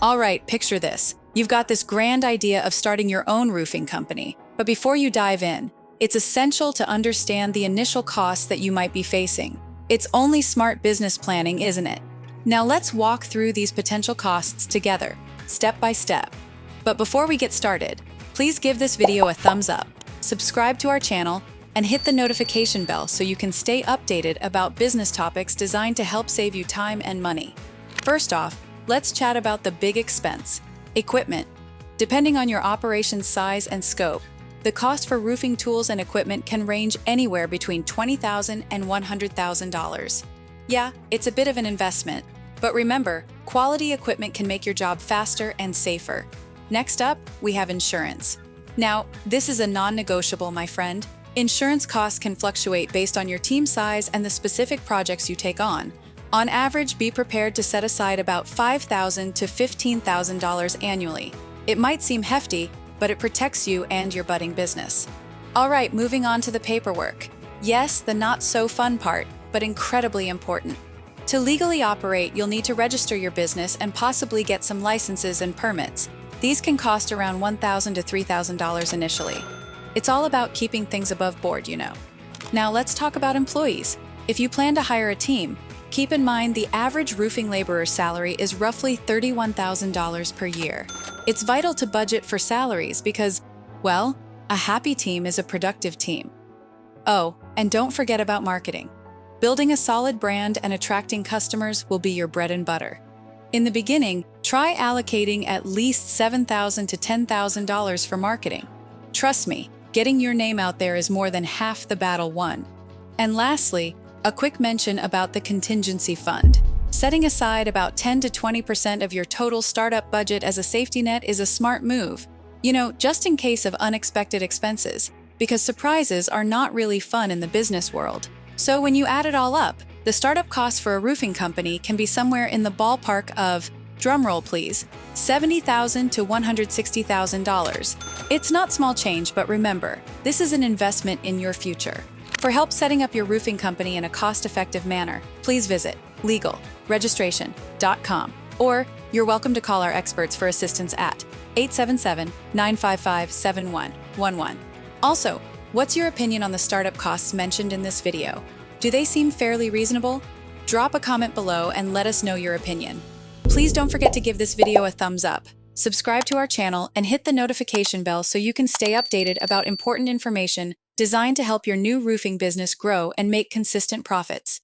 All right, picture this. You've got this grand idea of starting your own roofing company. But before you dive in, it's essential to understand the initial costs that you might be facing. It's only smart business planning, isn't it? Now let's walk through these potential costs together, step by step. But before we get started, please give this video a thumbs up, subscribe to our channel, and hit the notification bell so you can stay updated about business topics designed to help save you time and money. First off, let's chat about the big expense, equipment. Depending on your operation's size and scope, the cost for roofing tools and equipment can range anywhere between $20,000 and $100,000. Yeah, it's a bit of an investment, but remember, quality equipment can make your job faster and safer. Next up, we have insurance. Now, this is a non-negotiable, my friend. Insurance costs can fluctuate based on your team size and the specific projects you take on. On average, be prepared to set aside about $5,000 to $15,000 annually. It might seem hefty, but it protects you and your budding business. All right, moving on to the paperwork. Yes, the not-so-fun part, but incredibly important. To legally operate, you'll need to register your business and possibly get some licenses and permits. These can cost around $1,000 to $3,000 initially. It's all about keeping things above board, you know. Now let's talk about employees. If you plan to hire a team, keep in mind the average roofing laborer's salary is roughly $31,000 per year. It's vital to budget for salaries because, well, a happy team is a productive team. Oh, and don't forget about marketing. Building a solid brand and attracting customers will be your bread and butter. In the beginning, try allocating at least $7,000 to $10,000 for marketing. Trust me, getting your name out there is more than half the battle won. And lastly, a quick mention about the contingency fund. Setting aside about 10 to 20% of your total startup budget as a safety net is a smart move. You know, just in case of unexpected expenses, because surprises are not really fun in the business world. So when you add it all up, the startup cost for a roofing company can be somewhere in the ballpark of, drumroll please, $70,000 to $160,000. It's not small change, but remember, this is an investment in your future. For help setting up your roofing company in a cost-effective manner, please visit legalregistration.com, or you're welcome to call our experts for assistance at 877-955-7111. Also, what's your opinion on the startup costs mentioned in this video? Do they seem fairly reasonable? Drop a comment below and let us know your opinion. Please don't forget to give this video a thumbs up, subscribe to our channel, and hit the notification bell so you can stay updated about important information designed to help your new roofing business grow and make consistent profits.